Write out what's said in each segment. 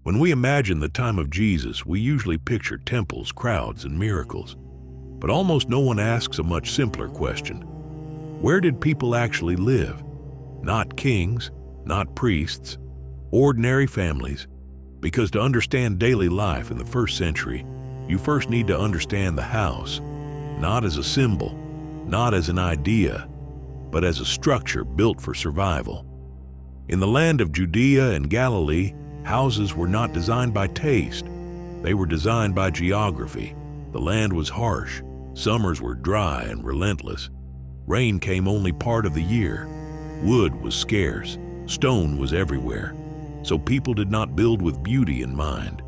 When we imagine the time of Jesus, we usually picture temples, crowds, and miracles. But almost no one asks a much simpler question. Where did people actually live? Not kings, not priests, ordinary families. Because to understand daily life in the first century, you first need to understand the house, not as a symbol, not as an idea, but as a structure built for survival. In the land of Judea and Galilee, houses were not designed by taste. They were designed by geography. The land was harsh. Summers were dry and relentless. Rain came only part of the year. Wood was scarce. Stone was everywhere. So people did not build with beauty in mind.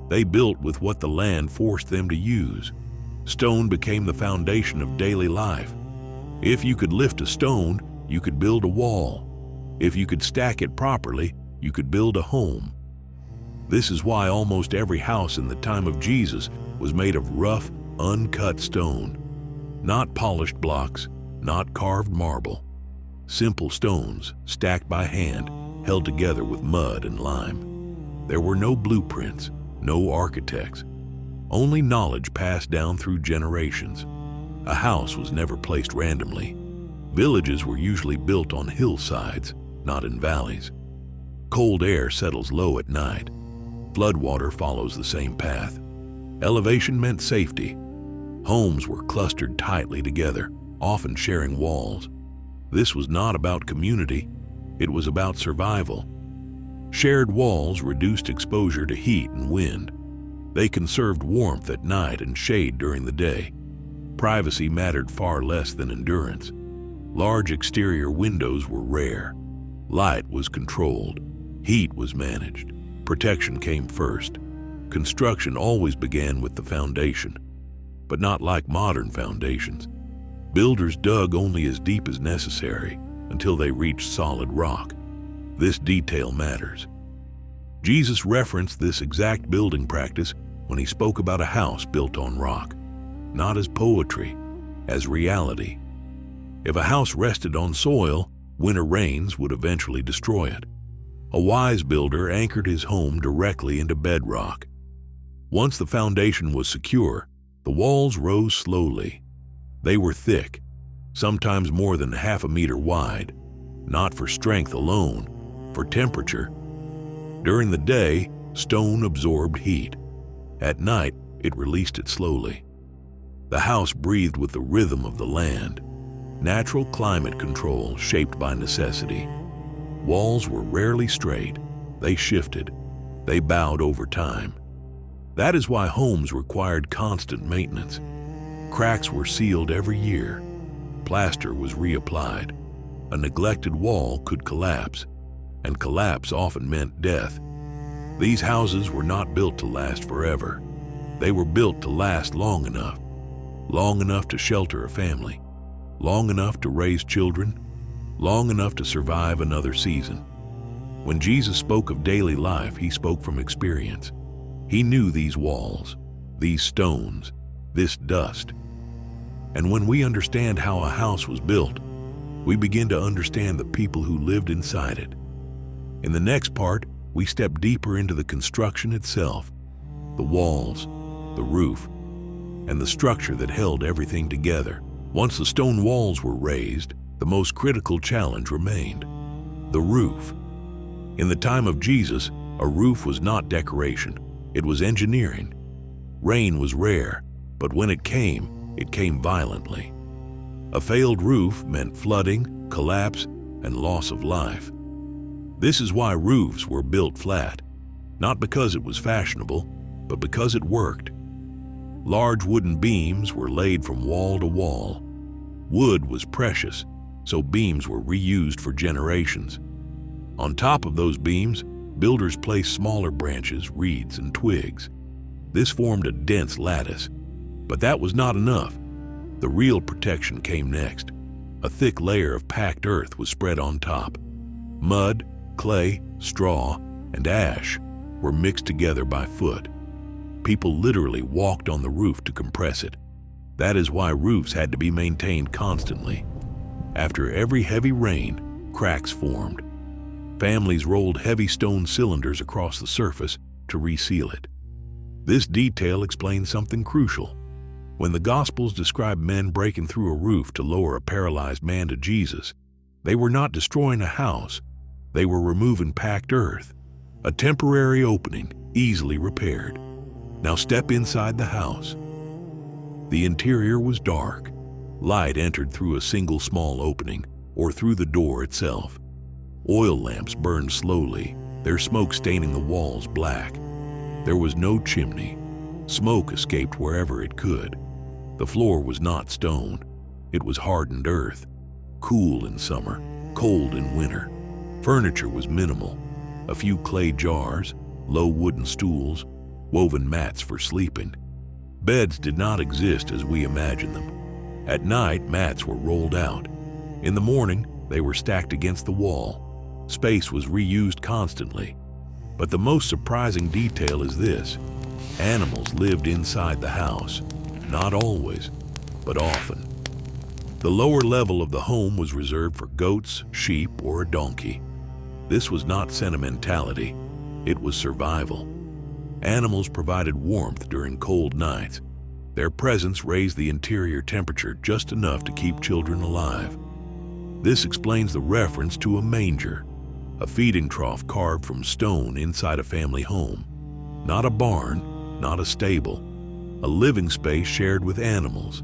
They built with what the land forced them to use. Stone became the foundation of daily life. If you could lift a stone, you could build a wall. If you could stack it properly, you could build a home. This is why almost every house in the time of Jesus was made of rough, uncut stone. Not polished blocks, not carved marble. Simple stones, stacked by hand, held together with mud and lime. There were no blueprints, no architects, only knowledge passed down through generations. A house was never placed randomly. Villages were usually built on hillsides, not in valleys. Cold air settles low at night. Floodwater follows the same path. Elevation meant safety. Homes were clustered tightly together, often sharing walls. This was not about community, it was about survival. Shared walls reduced exposure to heat and wind. They conserved warmth at night and shade during the day. Privacy mattered far less than endurance. Large exterior windows were rare. Light was controlled. Heat was managed. Protection came first. Construction always began with the foundation, but not like modern foundations. Builders dug only as deep as necessary until they reached solid rock. This detail matters. Jesus referenced this exact building practice when he spoke about a house built on rock, not as poetry, as reality. If a house rested on soil, winter rains would eventually destroy it. A wise builder anchored his home directly into bedrock. Once the foundation was secure, the walls rose slowly. They were thick, sometimes more than half a meter wide, not for strength alone, for temperature. During the day, stone absorbed heat. At night, it released it slowly. The house breathed with the rhythm of the land, natural climate control shaped by necessity. Walls were rarely straight. They shifted. They bowed over time. That is why homes required constant maintenance. Cracks were sealed every year. Plaster was reapplied. A neglected wall could collapse, and collapse often meant death. These houses were not built to last forever. They were built to last long enough to shelter a family, long enough to raise children, long enough to survive another season. When Jesus spoke of daily life, he spoke from experience. He knew these walls, these stones, this dust. And when we understand how a house was built, we begin to understand the people who lived inside it. In the next part, we step deeper into the construction itself, the walls, the roof, and the structure that held everything together. Once the stone walls were raised, the most critical challenge remained: the roof. In the time of Jesus, a roof was not decoration, it was engineering. Rain was rare, but when it came violently. A failed roof meant flooding, collapse, and loss of life. This is why roofs were built flat, not because it was fashionable, but because it worked. Large wooden beams were laid from wall to wall. Wood was precious, so beams were reused for generations. On top of those beams, builders placed smaller branches, reeds, and twigs. This formed a dense lattice, but that was not enough. The real protection came next. A thick layer of packed earth was spread on top. Mud, clay, straw, and ash were mixed together by foot. People literally walked on the roof to compress it. That is why roofs had to be maintained constantly. After every heavy rain, cracks formed. Families rolled heavy stone cylinders across the surface, to reseal it. This detail explains something crucial. When the Gospels describe men breaking through a roof to lower a paralyzed man to Jesus, they were not destroying a house, they were removing packed earth, a temporary opening easily repaired. Now step inside the house. The interior was dark. Light entered through a single small opening or through the door itself. Oil lamps burned slowly, their smoke staining the walls black. There was no chimney. Smoke escaped wherever it could. The floor was not stone. It was hardened earth, cool in summer, cold in winter. Furniture was minimal. A few clay jars, low wooden stools, woven mats for sleeping. Beds did not exist as we imagine them. At night, mats were rolled out. In the morning, they were stacked against the wall. Space was reused constantly. But the most surprising detail is this: animals lived inside the house, not always, but often. The lower level of the home was reserved for goats, sheep, or a donkey. This was not sentimentality, it was survival. Animals provided warmth during cold nights. Their presence raised the interior temperature just enough to keep children alive. This explains the reference to a manger, a feeding trough carved from stone inside a family home. Not a barn, not a stable, a living space shared with animals.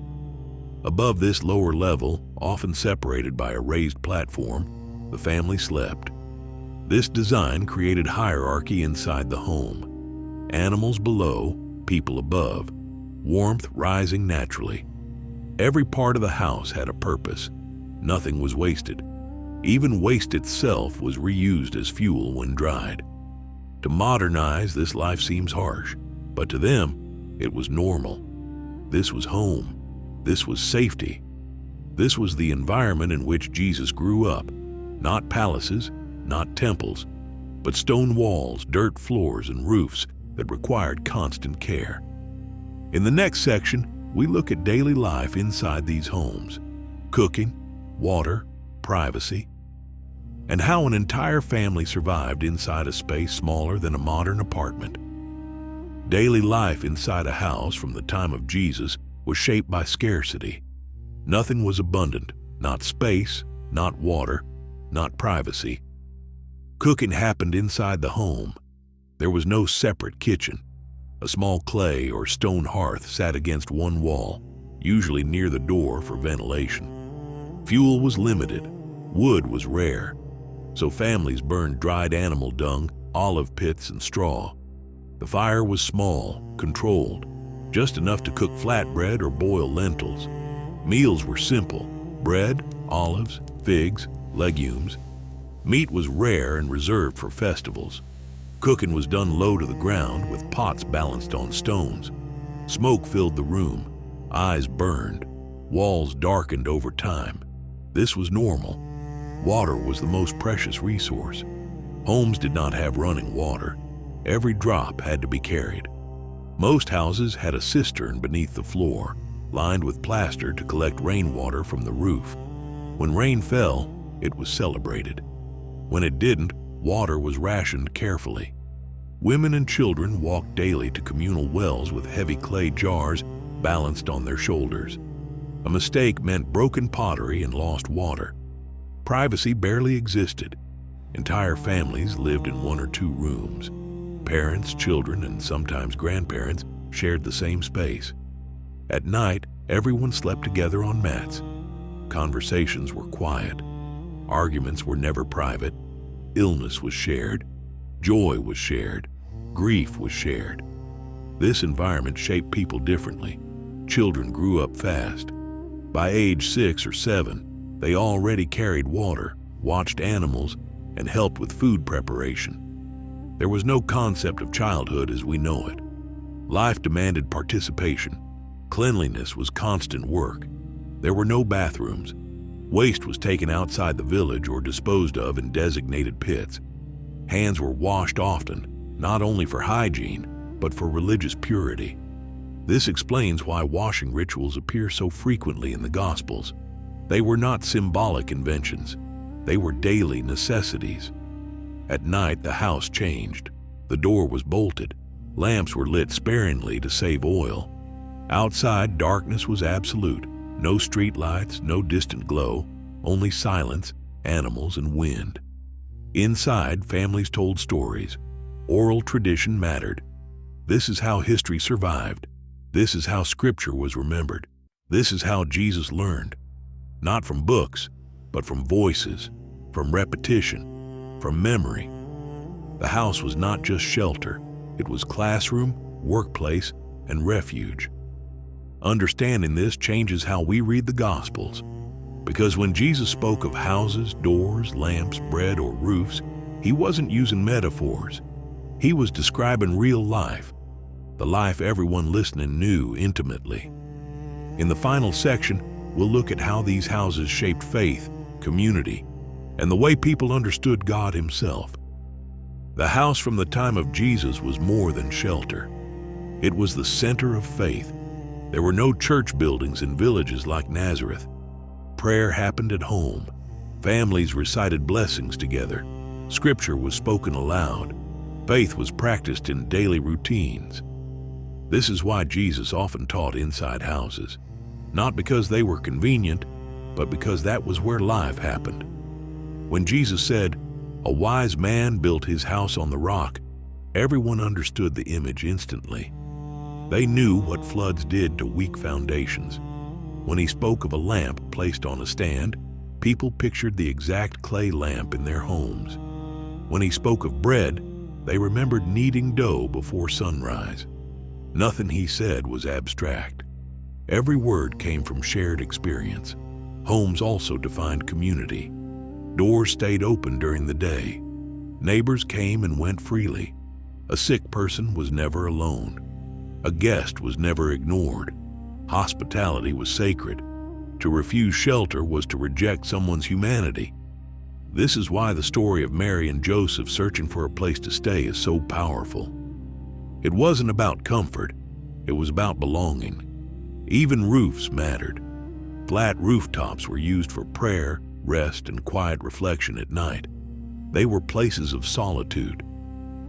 Above this lower level, often separated by a raised platform, the family slept. This design created hierarchy inside the home. Animals below, people above, warmth rising naturally. Every part of the house had a purpose. Nothing was wasted. Even waste itself was reused as fuel when dried. To modernize this life seems harsh, but to them, it was normal. This was home. This was safety. This was the environment in which Jesus grew up. Not palaces, not temples, but stone walls, dirt floors, and roofs that required constant care. In the next section, we look at daily life inside these homes: cooking, water, privacy, and how an entire family survived inside a space smaller than a modern apartment. Daily life inside a house from the time of Jesus was shaped by scarcity. Nothing was abundant, not space, not water, not privacy. Cooking happened inside the home. There was no separate kitchen. A small clay or stone hearth sat against one wall, usually near the door for ventilation. Fuel was limited. Wood was rare, so families burned dried animal dung, olive pits, and straw. The fire was small, controlled, just enough to cook flatbread or boil lentils. Meals were simple: bread, olives, figs, legumes. Meat was rare and reserved for festivals. Cooking was done low to the ground with pots balanced on stones. Smoke filled the room. Eyes burned. Walls darkened over time. This was normal. Water was the most precious resource. Homes did not have running water. Every drop had to be carried. Most houses had a cistern beneath the floor, lined with plaster to collect rainwater from the roof. When rain fell, it was celebrated. When it didn't, water was rationed carefully. Women and children walked daily to communal wells with heavy clay jars balanced on their shoulders. A mistake meant broken pottery and lost water. Privacy barely existed. Entire families lived in one or two rooms. Parents, children, and sometimes grandparents shared the same space. At night, everyone slept together on mats. Conversations were quiet. Arguments were never private. Illness was shared. Joy was shared. Grief was shared. This environment shaped people differently. Children grew up fast. By age 6 or 7, they already carried water, watched animals, and helped with food preparation. There was no concept of childhood as we know it. Life demanded participation. Cleanliness was constant work. There were no bathrooms. Waste was taken outside the village or disposed of in designated pits. Hands were washed often, not only for hygiene, but for religious purity. This explains why washing rituals appear so frequently in the Gospels. They were not symbolic inventions. They were daily necessities. At night, the house changed. The door was bolted. Lamps were lit sparingly to save oil. Outside, darkness was absolute. No street lights, no distant glow, only silence, animals, and wind. Inside, families told stories. Oral tradition mattered. This is how history survived. This is how Scripture was remembered. This is how Jesus learned. Not from books, but from voices, from repetition, from memory. The house was not just shelter. It was classroom, workplace, and refuge. Understanding this changes how we read the Gospels. Because when Jesus spoke of houses, doors, lamps, bread, or roofs, he wasn't using metaphors. He was describing real life, the life everyone listening knew intimately. In the final section, we'll look at how these houses shaped faith, community, and the way people understood God himself. The house from the time of Jesus was more than shelter. It was the center of faith. There were no church buildings in villages like Nazareth. Prayer happened at home. Families recited blessings together. Scripture was spoken aloud. Faith was practiced in daily routines. This is why Jesus often taught inside houses. Not because they were convenient, but because that was where life happened. When Jesus said, "A wise man built his house on the rock," everyone understood the image instantly. They knew what floods did to weak foundations. When he spoke of a lamp placed on a stand, people pictured the exact clay lamp in their homes. When he spoke of bread, they remembered kneading dough before sunrise. Nothing he said was abstract. Every word came from shared experience. Homes also defined community. Doors stayed open during the day. Neighbors came and went freely. A sick person was never alone. A guest was never ignored. Hospitality was sacred. To refuse shelter was to reject someone's humanity. This is why the story of Mary and Joseph searching for a place to stay is so powerful. It wasn't about comfort, it was about belonging. Even roofs mattered. Flat rooftops were used for prayer, rest, and quiet reflection at night. They were places of solitude.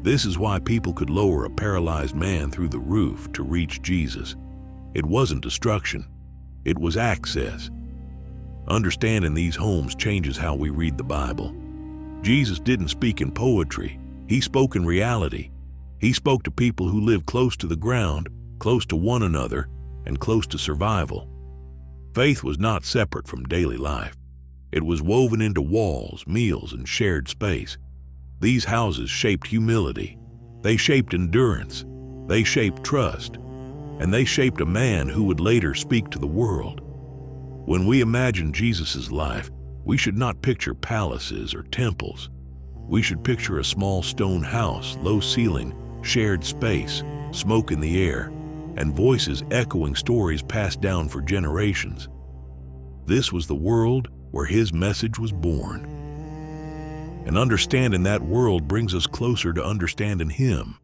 This is why people could lower a paralyzed man through the roof to reach Jesus. It wasn't destruction, it was access. Understanding these homes changes how we read the Bible. Jesus didn't speak in poetry, he spoke in reality. He spoke to people who lived close to the ground, close to one another, and close to survival. Faith was not separate from daily life. It was woven into walls, meals, and shared space. These houses shaped humility. They shaped endurance. They shaped trust. And they shaped a man who would later speak to the world. When we imagine Jesus' life, we should not picture palaces or temples. We should picture a small stone house, low ceiling, shared space, smoke in the air, and voices echoing stories passed down for generations. This was the world where his message was born. And understanding that world brings us closer to understanding him.